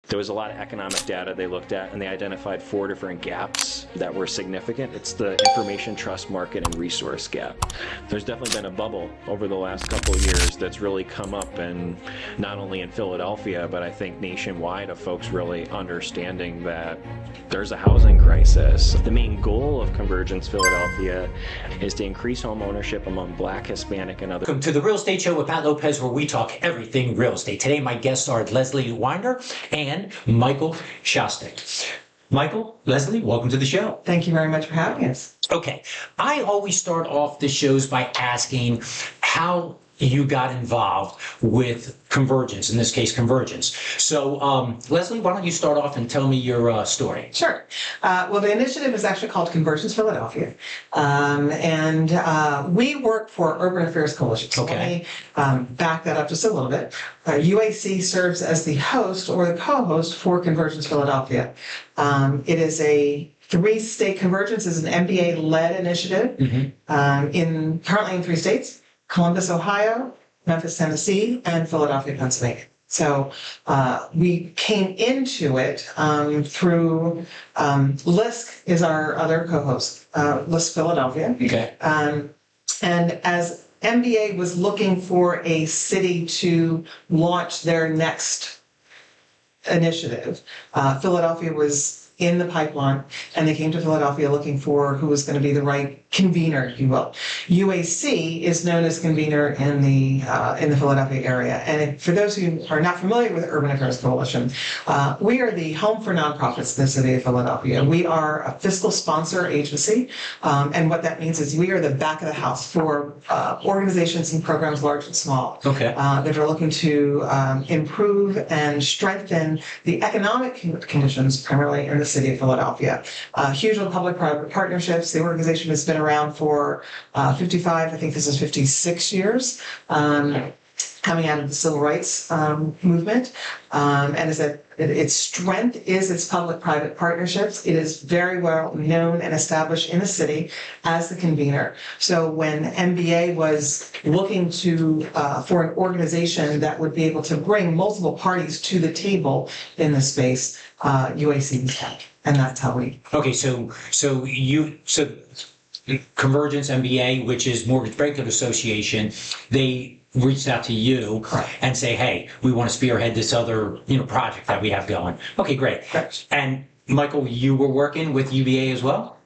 There was a lot of economic data they looked at, and they identified 4 different gaps that were significant. It's the information trust market and resource gap. There's definitely been a bubble over the last couple of years that's really come up, and not only in Philadelphia, but I think nationwide, of folks really understanding that there's a housing crisis. The main goal of Convergence Philadelphia is to increase home ownership among Black, Hispanic, and other. Welcome to the Real Estate Show with Pat Lopez, where we talk everything real estate. Today, my guests are Leslie Winder and Michael Shatick. Michael, Leslie, welcome to the show. Thank you very much for having us. Okay, I always start off the shows by asking how you got involved with Convergence, in this case, Convergence. So, Leslie, why don't you start off and tell me your story? Sure. Well, the initiative is actually called Convergence Philadelphia. We work for Urban Affairs Coalition. So Okay. Let me back that up just a little bit. UAC serves as the host or the co-host for Convergence Philadelphia. It is a 3-state Convergence is an MBA-led initiative currently in 3 states: Columbus, Ohio, Memphis, Tennessee, and Philadelphia, Pennsylvania. So we came into it through LISC is our other co-host, LISC Philadelphia. Okay. And as MBA was looking for a city to launch their next initiative, Philadelphia was in the pipeline, and they came to Philadelphia looking for who was going to be the right convener, if you will. UAC is known as convener in the Philadelphia area. And for those who are not familiar with Urban Affairs Coalition, we are the home for nonprofits in the city of Philadelphia. We are a fiscal sponsor agency, and what that means is we are the back of the house for organizations and programs large and small that are looking to improve and strengthen the economic conditions, primarily in the city of Philadelphia. Huge on public-private partnerships. The organization has been around for 55, I think this is 56 years, coming out of the civil rights movement. And is that its strength is its public-private partnerships. It is very well known and established in the city as the convener. So when MBA was looking for an organization that would be able to bring multiple parties to the table in this space, UAC was that. And that's how we. Okay, so Convergence MBA, which is Mortgage Bankers Association, they reached out to you and say, hey, we want to spearhead this other project that we have going. Okay, great. Correct. And Michael, you were working with UBA as well?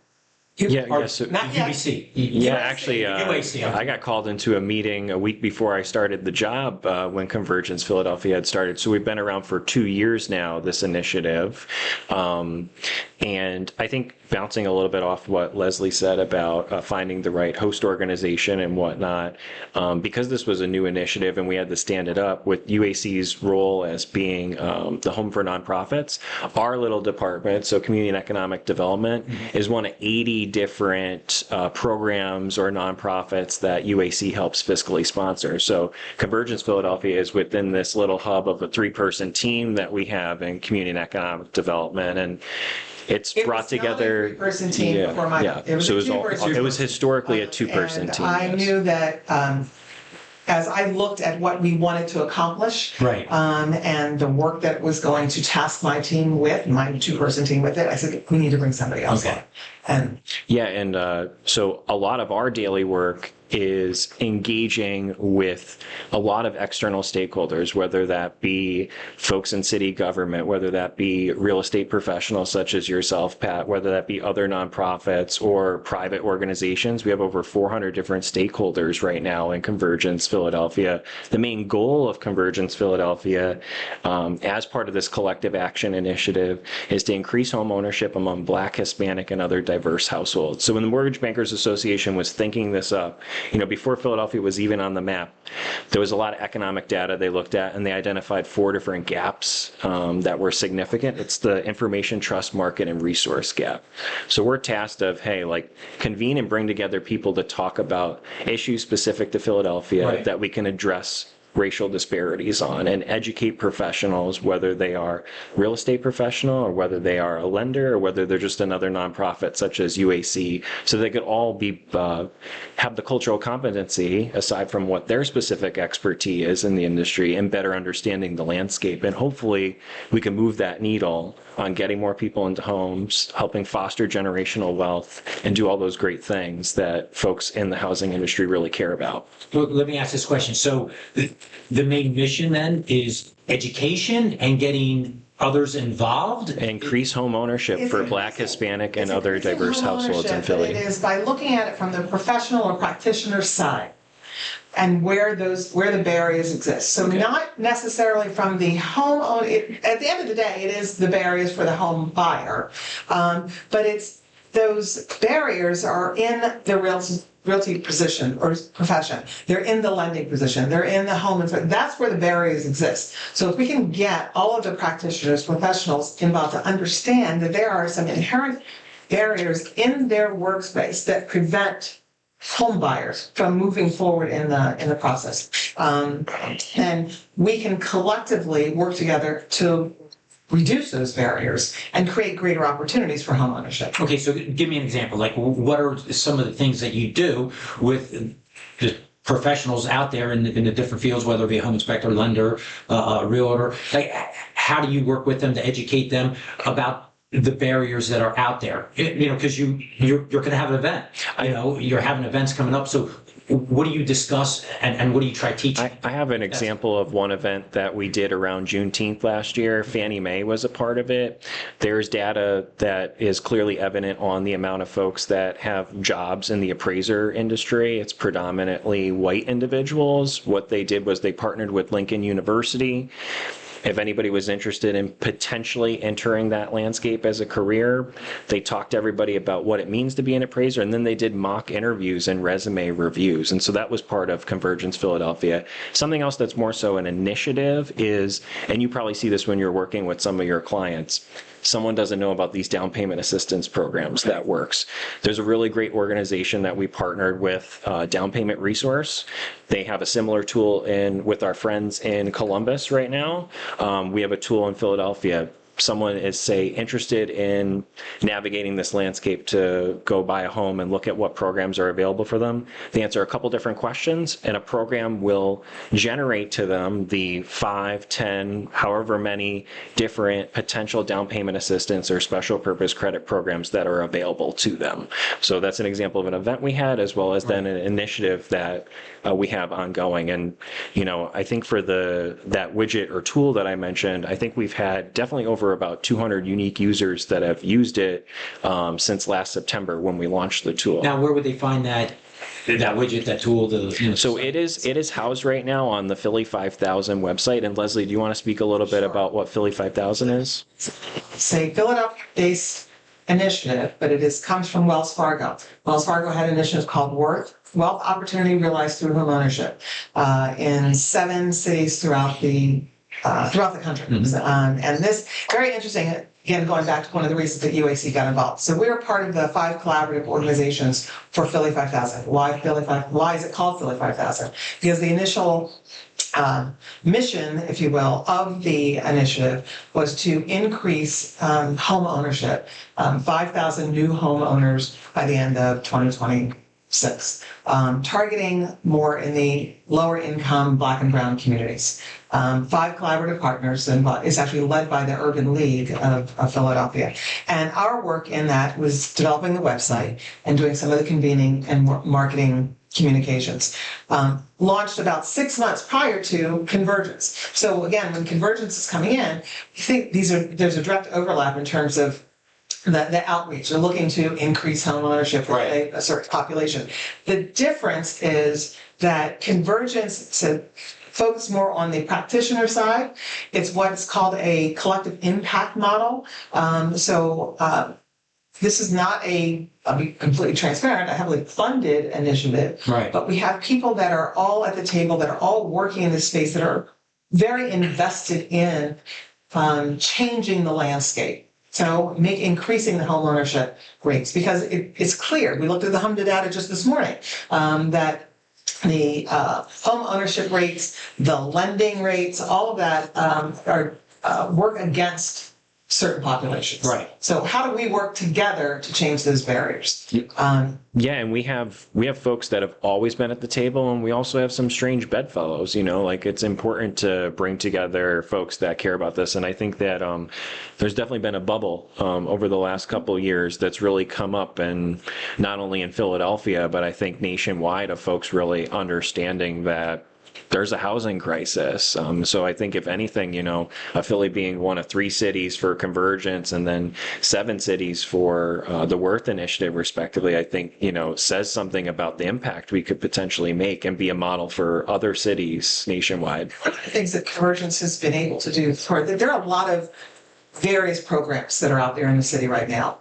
Yes. Not UBC. Yeah, actually, UAC. I got called into a meeting a week before I started the job when Convergence Philadelphia had started. So we've been around for 2 years now, this initiative. And I think bouncing a little bit off what Leslie said about finding the right host organization and whatnot, because this was a new initiative and we had to stand it up with UAC's role as being the home for nonprofits, our little department, so Community and Economic Development, is one of 80 different programs or nonprofits that UAC helps fiscally sponsor. So Convergence Philadelphia is within this little hub of a 3-person team that we have in Community and Economic Development, and it brought together. It was not a 3-person team before my. Yeah. It was historically a 2-person team. I knew that as I looked at what we wanted to accomplish, and the work that was going to task my team with, my 2-person team with it, I said, we need to bring somebody else on. And so a lot of our daily work is engaging with a lot of external stakeholders, whether that be folks in city government, whether that be real estate professionals such as yourself, Pat, whether that be other nonprofits or private organizations. We have over 400 different stakeholders right now in Convergence Philadelphia. The main goal of Convergence Philadelphia, as part of this collective action initiative, is to increase home ownership among Black, Hispanic, and other diverse households. So when the Mortgage Bankers Association was thinking this up, before Philadelphia was even on the map, there was a lot of economic data they looked at, and they identified 4 different gaps that were significant. It's the information trust market and resource gap. So we're tasked of, hey, convene and bring together people to talk about issues specific to Philadelphia that we can address racial disparities on and educate professionals, whether they are real estate professional or whether they are a lender or whether they're just another nonprofit such as UAC, so they could all be have the cultural competency aside from what their specific expertise is in the industry and better understanding the landscape. And hopefully we can move that needle on getting more people into homes, helping foster generational wealth, and do all those great things that folks in the housing industry really care about. Well, let me ask this question. So the main mission then is education and getting others involved? Increase home ownership for Black, Hispanic, and other diverse households in Philly. It is by looking at it from the professional or practitioner side and where the barriers exist. So not necessarily from the homeowner. At the end of the day, it is the barriers for the home buyer, but it's those barriers are in the realty position or profession. They're in the lending position. They're in the home. That's where the barriers exist. So if we can get all of the practitioners, professionals involved to understand that there are some inherent barriers in their workspace that prevent home buyers from moving forward in the process. And we can collectively work together to reduce those barriers and create greater opportunities for homeownership. Okay, so give me an example. Like, what are some of the things that you do with the professionals out there in the different fields, whether it be a home inspector, lender, realtor? Like, how do you work with them to educate them about the barriers that are out there? Because you're going to have an event. You're having events coming up. So what do you discuss and what do you try teaching? I have an example of one event that we did around Juneteenth last year. Fannie Mae was a part of it. There's data that is clearly evident on the amount of folks that have jobs in the appraiser industry. It's predominantly white individuals. What they did was they partnered with Lincoln University. If anybody was interested in potentially entering that landscape as a career, they talked to everybody about what it means to be an appraiser, and then they did mock interviews and resume reviews. And so that was part of Convergence Philadelphia. Something else that's more so an initiative is, and you probably see this when you're working with some of your clients, someone doesn't know about these down payment assistance programs. That works. There's a really great organization that we partnered with, Down Payment Resource. They have a similar tool with our friends in Columbus right now. We have a tool in Philadelphia. Someone is, say, interested in navigating this landscape to go buy a home and look at what programs are available for them. They answer a couple different questions, and a program will generate to them the 5, 10, however many different potential down payment assistance or special purpose credit programs that are available to them. So that's an example of an event we had, as well as then an initiative that we have ongoing. And, I think for that widget or tool that I mentioned, I think we've had definitely over about 200 unique users that have used it since last September when we launched the tool. Now, where would they find that widget, that tool? So it is housed right now on the Philly 5000 website. And Leslie, do you want to speak a little bit about what Philly 5000 is? It's a Philadelphia-based initiative, but it comes from Wells Fargo. Wells Fargo had an initiative called Wealth Opportunity Realized Through Homeownership in 7 cities throughout the country. Mm-hmm. And this, very interesting, again, going back to one of the reasons that UAC got involved. So we were part of the 5 collaborative organizations for Philly 5000. Why is it called Philly 5000? Because the initial mission, if you will, of the initiative was to increase home ownership, 5,000 new homeowners by the end of 2026, targeting more in the lower income Black and brown communities. 5 collaborative partners, and it's actually led by the Urban League of Philadelphia. And our work in that was developing the website and doing some of the convening and marketing communications. Launched about 6 months prior to Convergence. So again, when Convergence is coming in, you think there's a direct overlap in terms of the outreach. They're looking to increase home ownership for a certain population. The difference is that Convergence to focus more on the practitioner side. It's what's called a collective impact model. This is not I'll be completely transparent, a heavily funded initiative, right. But we have people that are all at the table, that are all working in this space, that are very invested in changing the landscape. So increasing the home ownership rates, because it's clear. We looked at the HMDA data just this morning that the home ownership rates, the lending rates, all of that are work against certain populations. Right. So how do we work together to change those barriers? Yeah, and we have folks that have always been at the table, and we also have some strange bedfellows. Like it's important to bring together folks that care about this. And I think that there's definitely been a bubble over the last couple of years that's really come up, and not only in Philadelphia, but I think nationwide, of folks really understanding that there's a housing crisis. So I think if anything, Philly being one of 3 cities for Convergence and then 7 cities for the Worth Initiative, respectively, I think, says something about the impact we could potentially make and be a model for other cities nationwide. One of the things that Convergence has been able to do, there are a lot of various programs that are out there in the city right now.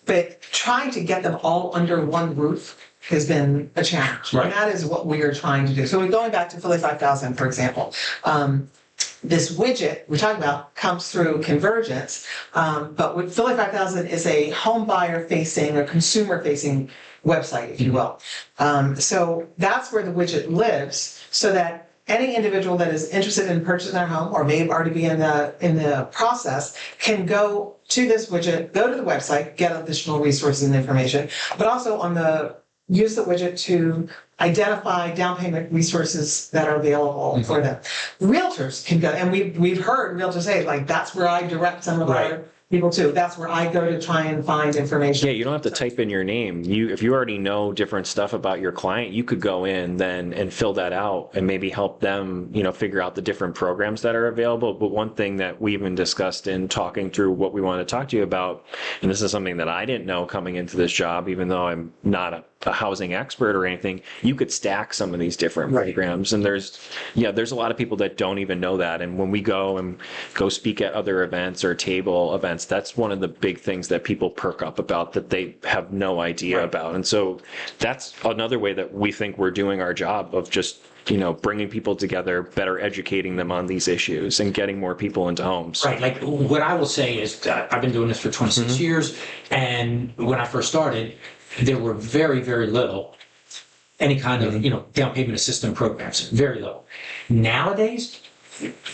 But trying to get them all under one roof has been a challenge. Right. And that is what we are trying to do. So we're going back to Philly 5000, for example. This widget we're talking about comes through Convergence, but with Philly 5000 is a home buyer facing or consumer facing website, if you will. So that's where the widget lives, so that any individual that is interested in purchasing their home or may already be in the process can go to this widget, go to the website, get additional resources and information, but also use the widget to identify down payment resources that are available for them. Realtors can go, and we've heard realtors say, like, that's where I direct some of our people to. That's where I go to try and find information. Yeah, you don't have to type in your name. If you already know different stuff about your client, you could go in then and fill that out and maybe help them, figure out the different programs that are available. But one thing that we even discussed in talking through what we want to talk to you about, and this is something that I didn't know coming into this job, even though I'm not a housing expert or anything, you could stack some of these different programs. And there's a lot of people that don't even know that. And when we go speak at other events or table events, that's one of the big things that people perk up about, that they have no idea about. And so that's another way that we think we're doing our job of just, bringing people together, better educating them on these issues and getting more people into homes. Right. Like what I will say is I've been doing this for 26 years. And when I first started, there were very, very little any kind of, down payment assistance programs, very little. Nowadays,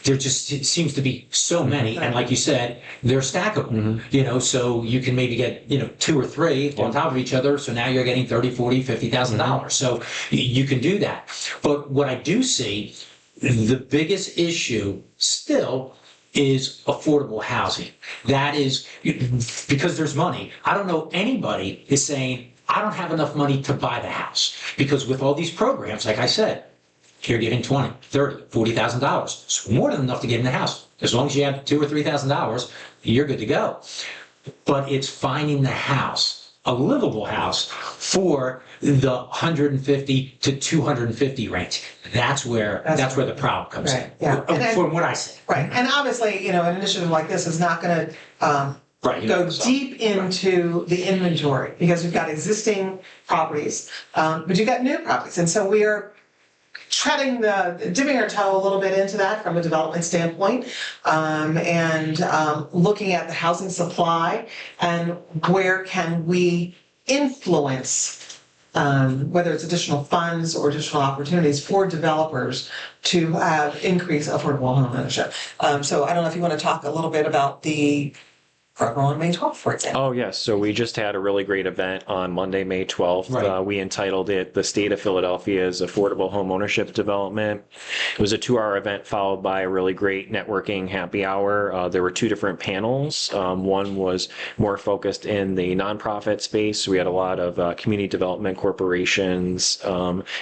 there just seems to be so many, and like you said, they're stackable. So you can maybe get 2 or 3 on top of each other. So now you're getting $30,000, $40,000, $50,000. So you can do that. But what I do see, the biggest issue still is affordable housing. That is because there's money. I don't know anybody is saying, I don't have enough money to buy the house, because with all these programs, like I said, you're getting $20,000, $30,000, $40,000. It's more than enough to get in the house. As long as you have $2,000 or $3,000, you're good to go. But it's finding the house, a livable house, for the 150 to 250 range. That's where the problem comes in. Yeah. From what I see. Right. And obviously, an initiative like this is not going to go deep into the inventory, because we've got existing properties, but you've got new properties. And so we are dipping our toe a little bit into that from a development standpoint, and looking at the housing supply and where can we influence, whether it's additional funds or additional opportunities for developers to have increased affordable home ownership. So I don't know if you want to talk a little bit about the program on May 12th, for example. Oh, yes. So we just had a really great event on Monday, May 12th. Right. We entitled it The State of Philadelphia's Affordable Home Ownership Development. It was a 2-hour event followed by a really great networking happy hour. There were 2 different panels. One was more focused in the nonprofit space. We had a lot of community development corporations,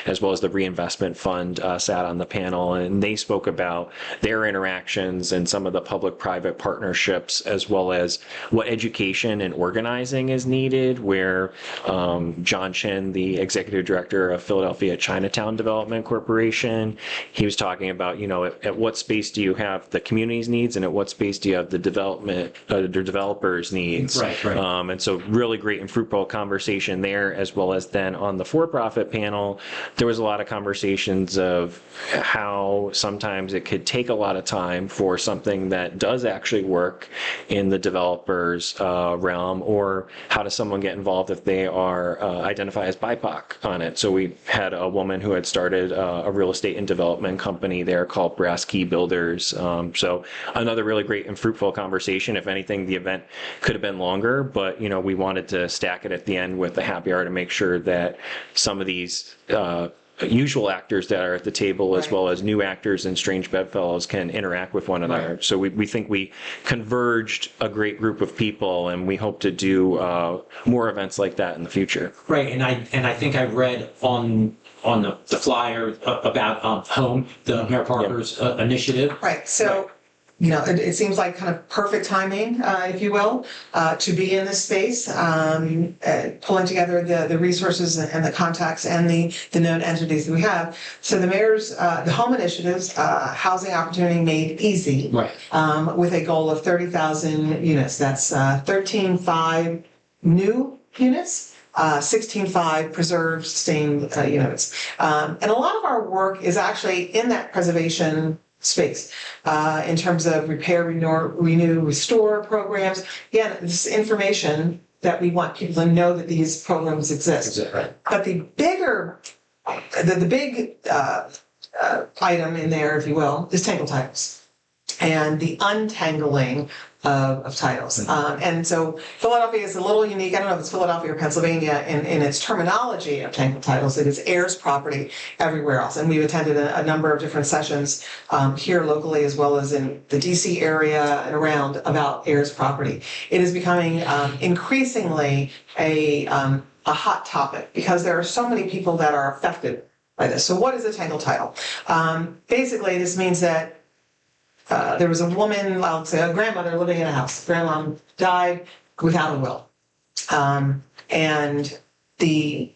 as well as the reinvestment fund sat on the panel, and they spoke about their interactions and some of the public-private partnerships, as well as what education and organizing is needed, where John Chin, the executive director of Philadelphia Chinatown Development Corporation, he was talking about, at what space do you have the community's needs, and at what space do you have the developers' needs. Right. And so really great and fruitful conversation there, as well as then on the for-profit panel, there was a lot of conversations of how sometimes it could take a lot of time for something that does actually work in the development developers realm, or how does someone get involved if they are identify as BIPOC on it? So we had a woman who had started a real estate and development company there called Brass Key Builders. So another really great and fruitful conversation. If anything, the event could have been longer, but we wanted to stack it at the end with the happy hour to make sure that some of these usual actors that are at the table, as well as new actors and strange bedfellows, can interact with one another. So we think we converged a great group of people, and we hope to do more events like that in the future. Right, and I think I read on the flyer about the Mayor Parker's initiative. Right. So, it seems like kind of perfect timing, if you will, to be in this space, pulling together the resources and the contacts and the known entities that we have. So the mayor's, the home initiatives, housing opportunity made easy, Right. With a goal of 30,000 units. That's 13.5 new units. 16.5 preserved, sustained units. And a lot of our work is actually in that preservation space in terms of repair, renew, restore programs. Again, this is information that we want people to know that these programs exist. Right. But the bigger, the big item in there, if you will, is tangle titles and the untangling of titles. And so Philadelphia is a little unique. I don't know if it's Philadelphia or Pennsylvania in its terminology of tangle titles. It is heirs property everywhere else. And we've attended a number of different sessions here locally, as well as in the DC area and around, about heirs property. It is becoming increasingly a hot topic because there are so many people that are affected by this. So what is a tangle title? Basically, this means that there was a woman, I'll say a grandmother, living in a house. Grandma died without a will. And the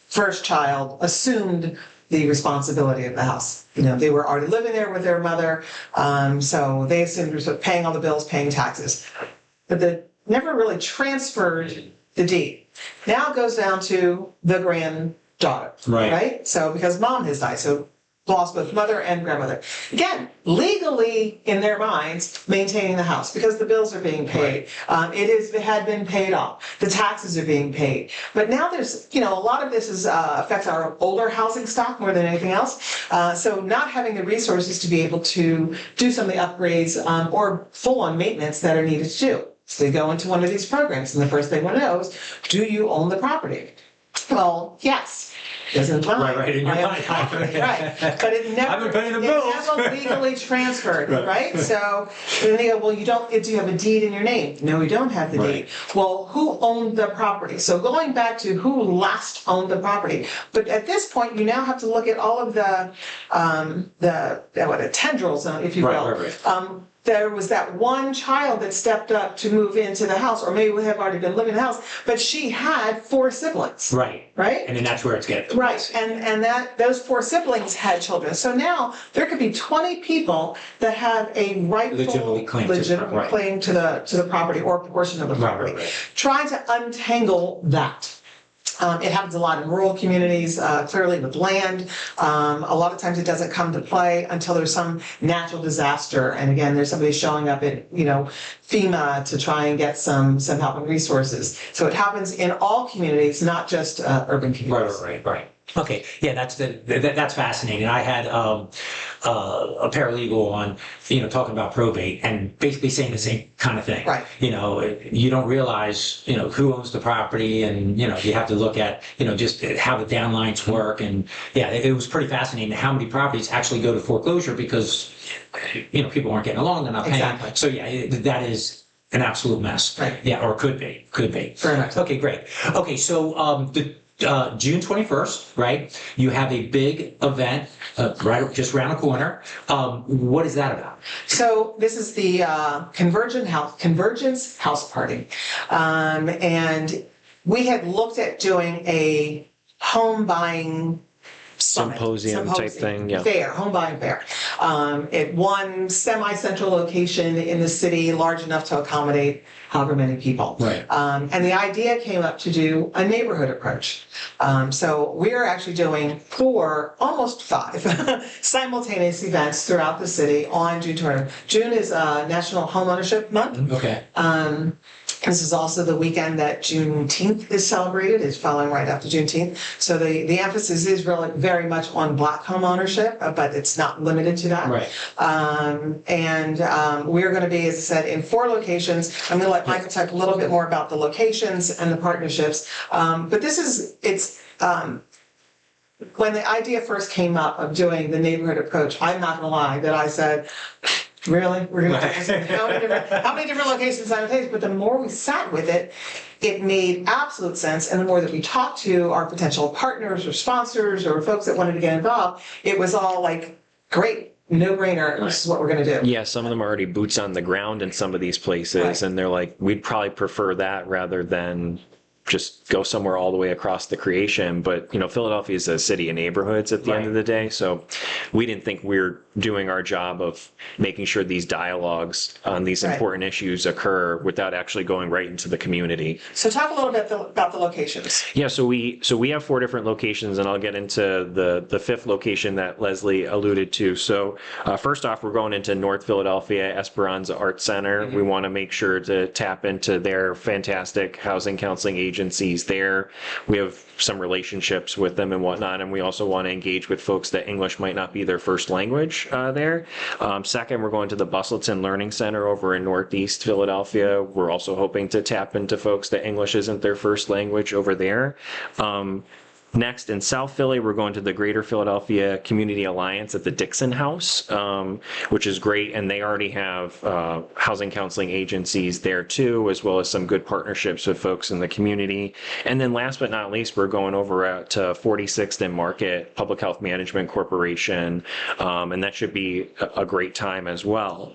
first child assumed the responsibility of the house. They were already living there with their mother, so they assumed paying all the bills, paying taxes. But they never really transferred the deed. Now it goes down to the granddaughter, right? So because mom has died, so lost both mother and grandmother. Again, legally in their minds, maintaining the house because the bills are being paid. It had been paid off. The taxes are being paid. But now there's, a lot of this affects our older housing stock more than anything else. So not having the resources to be able to do some of the upgrades or full-on maintenance that are needed to do. So they go into one of these programs, and the first thing one knows, do you own the property? Well, yes. Doesn't mind. Right, in your mind. Right. But it never, I've been paying the bills. It never legally transferred, right? So then they go, well, do you have a deed in your name? No, we don't have the deed. Well, who owned the property? So going back to who last owned the property. But at this point, you now have to look at all of the tendrils, if you will. Right. There was that one child that stepped up to move into the house, or maybe we have already been living in the house, but she had 4 siblings. Right. And then that's where it's getting. Right. And those 4 siblings had children. So now there could be 20 people that have a rightful, legitimate claim to the property or a portion of the property. Trying to untangle that. It happens a lot in rural communities, clearly with land. A lot of times it doesn't come to play until there's some natural disaster. And again, there's somebody showing up at, FEMA to try and get some help and resources. So it happens in all communities, not just urban communities. Right. Okay, yeah, that's fascinating. I had a paralegal on, talking about probate and basically saying the same kind of thing. Right. You don't realize, who owns the property, and you have to look at, just how the downlines work. And yeah, it was pretty fascinating how many properties actually go to foreclosure because, people aren't getting along, they're not paying. Exactly. So yeah, that is an absolute mess. Right. Yeah, or could be. Very much. Okay, great. Okay, so June 21st, right? You have a big event just around the corner. What is that about? So this is the Convergence House Party. And we had looked at doing a home buying summit. Symposium type thing, yeah. Fair, home buying fair. At one semi-central location in the city, large enough to accommodate however many people. Right. And the idea came up to do a neighborhood approach. So we're actually doing 4, almost 5 simultaneous events throughout the city on June 20th. June is National Homeownership Month. Okay. This is also the weekend that Juneteenth is celebrated. It's following right after Juneteenth. So the emphasis is really very much on Black home ownership, but it's not limited to that. Right. We're going to be, as I said, in 4 locations. I'm going to let Michael talk a little bit more about the locations and the partnerships. But when the idea first came up of doing the neighborhood approach, I'm not going to lie that I said, really? We're going to do this? How many different locations simultaneously? But the more we sat with it, it made absolute sense. And the more that we talked to our potential partners or sponsors or folks that wanted to get involved, it was all like, great, no-brainer, this is what we're going to do. Yeah, some of them are already boots on the ground in some of these places, Right. and they're like, we'd probably prefer that rather than just go somewhere all the way across the creation. But, Philadelphia is a city of neighborhoods at the end of the day. So we didn't think we were doing our job of making sure these dialogues on these important issues occur without actually going right into the community. So talk a little bit about the locations. Yeah, so we have 4 different locations, and I'll get into the 5th location that Leslie alluded to. So first off, we're going into North Philadelphia, Esperanza Art Center. We want to make sure to tap into their fantastic housing counseling agencies there. We have some relationships with them and whatnot, and we also want to engage with folks that English might not be their first language there. Second, we're going to the Bustleton Learning Center over in Northeast Philadelphia. We're also hoping to tap into folks that English isn't their first language over there. Next, in South Philly, we're going to the Greater Philadelphia Community Alliance at the Dixon House, which is great. And they already have housing counseling agencies there too, as well as some good partnerships with folks in the community. And then last but not least, we're going over to 46th and Market Public Health Management Corporation. And that should be a great time as well.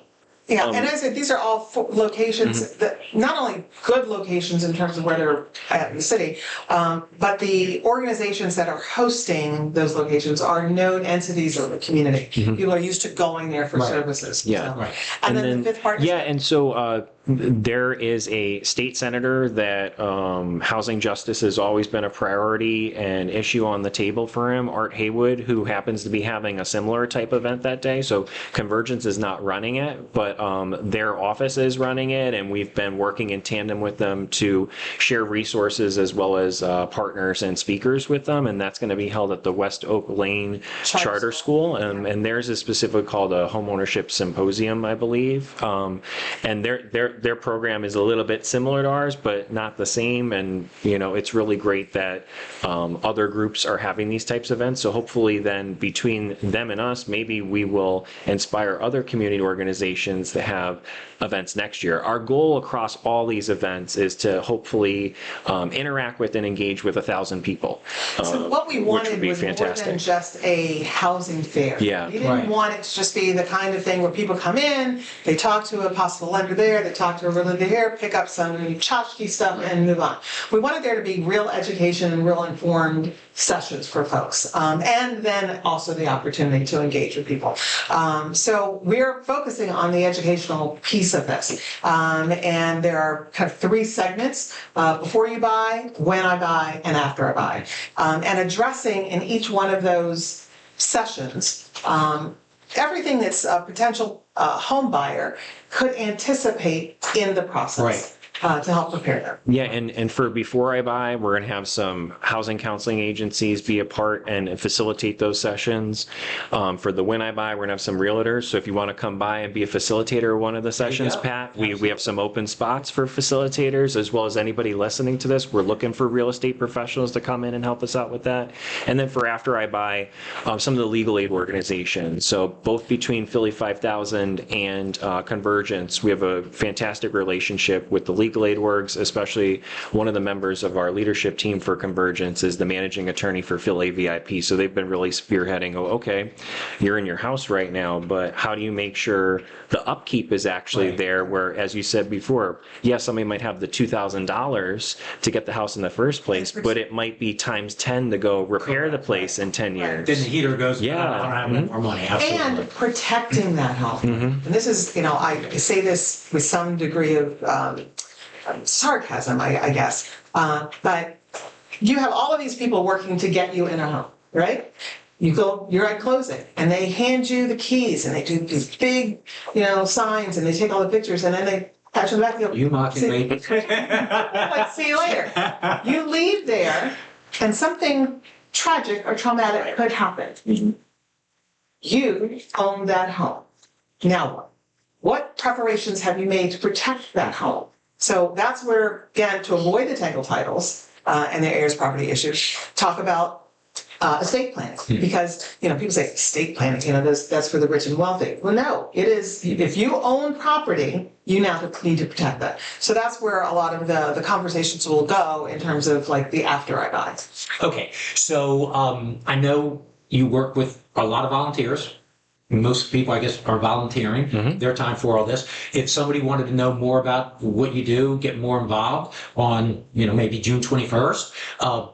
Yeah, and as I said, these are all locations that not only good locations in terms of where they're at in the city, but the organizations that are hosting those locations are known entities of the community. People are used to going there for services. Yeah. So. Right. And then the 5th partnership. Yeah, and so there is a state senator that housing justice has always been a priority and issue on the table for him, Art Haywood, who happens to be having a similar type event that day. So Convergence is not running it, but their office is running it, and we've been working in tandem with them to share resources as well as partners and speakers with them, and that's going to be held at the West Oak Lane Charter School, and theirs is specifically called a homeownership symposium, I believe, and their program is a little bit similar to ours, but not the same. And, it's really great that other groups are having these types of events. So hopefully then between them and us, maybe we will inspire other community organizations to have events next year. Our goal across all these events is to hopefully interact with and engage with 1,000 people. So what we wanted was fantastic. More than just a housing fair. Yeah. You didn't want it to just be the kind of thing where people come in, they talk to a possible lender there, they talk to a realtor here, pick up some tchotchke stuff and move on. We wanted there to be real education and real informed sessions for folks. And then also the opportunity to engage with people. So we're focusing on the educational piece of this. And there are kind of 3 segments, before you buy, when I buy, and after I buy. And addressing in each one of those sessions, everything that's a potential home buyer could anticipate in the process. Right. To help prepare them. Yeah, and for before I buy, we're going to have some housing counseling agencies be a part and facilitate those sessions. For the when I buy, we're going to have some realtors. So if you want to come by and be a facilitator of one of the sessions, Pat, we have some open spots for facilitators, as well as anybody listening to this. We're looking for real estate professionals to come in and help us out with that. And then for after I buy, some of the legal aid organizations. So both between Philly 5000 and Convergence, we have a fantastic relationship with the legal legal aid works, especially one of the members of our leadership team for Convergence is the managing attorney for Philly VIP. So they've been really spearheading, okay, you're in your house right now, but how do you make sure the upkeep is actually there where, as you said before, yes, somebody might have the $2,000 to get the house in the first place, but it might be times 10 to go repair the place in 10 years. Then the heater goes, Yeah. I don't have more money. Absolutely. And protecting that home. And this is, I say this with some degree of sarcasm, I guess. But you have all of these people working to get you in a home, right? You're at closing, and they hand you the keys, and they do these big, signs, and they take all the pictures, and then they pat you on the back and go, You mocking me? like, see you later. You leave there, and something tragic or traumatic could happen. You own that home. Now what? What preparations have you made to protect that home? So that's where, again, to avoid the tangle titles and the heirs property issues, talk about estate planning. Because, people say estate planning, that's for the rich and wealthy. Well, no, it is, if you own property, you now need to protect that. So that's where a lot of the conversations will go in terms of like the after I buy. Okay, so I know you work with a lot of volunteers. Most people, I guess, are volunteering their time for all this. If somebody wanted to know more about what you do, get more involved on, maybe June 21st,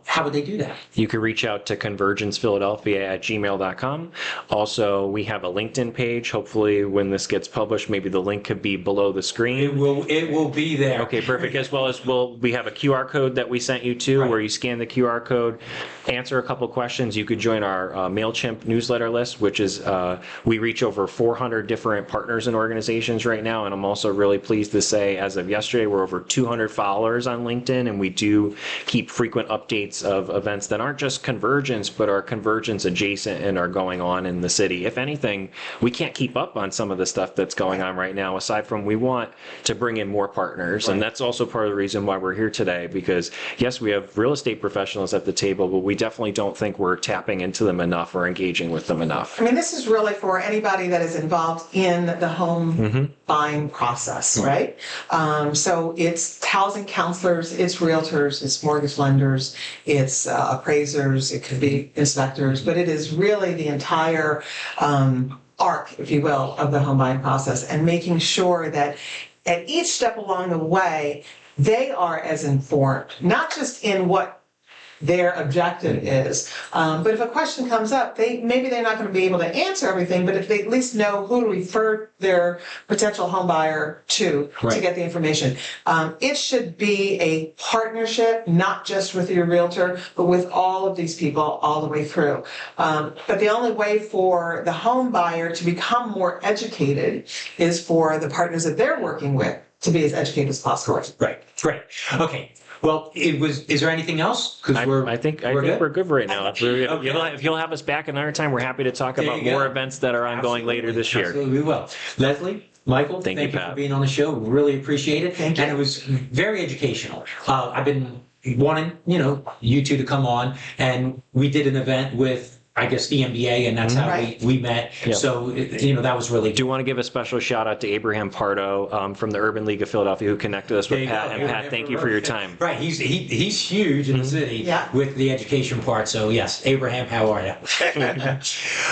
how would they do that? You can reach out to convergencephiladelphia@gmail.com. Also, we have a LinkedIn page. Hopefully, when this gets published, maybe the link could be below the screen. It will be there. Okay, perfect. As well as we have a QR code that we sent you to where you scan the QR code, answer a couple questions. You could join our MailChimp newsletter list, which is we reach over 400 different partners and organizations right now. And I'm also really pleased to say, as of yesterday, we're over 200 followers on LinkedIn. And we do keep frequent updates of events that aren't just Convergence, but are Convergence adjacent and are going on in the city. If anything, we can't keep up on some of the stuff that's going on right now, aside from we want to bring in more partners. And that's also part of the reason why we're here today, because yes, we have real estate professionals at the table, but we definitely don't think we're tapping into them enough or engaging with them enough. I mean, this is really for anybody that is involved in the home buying process, right? So it's housing counselors, it's realtors, it's mortgage lenders, it's appraisers, it could be inspectors, but it is really the entire arc, if you will, of the home buying process, and making sure that at each step along the way, they are as informed, not just in what their objective is. But if a question comes up, maybe they're not going to be able to answer everything, but if they at least know who to refer their potential home buyer to get the information. It should be a partnership, not just with your realtor, but with all of these people all the way through. But the only way for the home buyer to become more educated is for the partners that they're working with to be as educated as possible. Right. Okay. Well, is there anything else? I think we're good right now. If you'll have us back another time, we're happy to talk about more events that are ongoing later this year. Absolutely, we will. Leslie, Michael, thank you Pat. for being on the show. Really appreciate it. Thank you. And it was very educational. I've been wanting, you two to come on, and we did an event with, I guess, the MBA, and that's how we met. Yep. So, that was really Do want to give a special shout out to Abraham Pardo from the Urban League of Philadelphia, who connected us with Pat. And Pat, thank you for your time. Right, he's huge in the city with the education part. So yes, Abraham, how are you?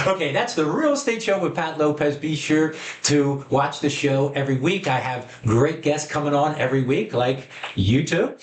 Okay, that's the Real Estate Show with Pat Lopez. Be sure to watch the show every week. I have great guests coming on every week, like you two.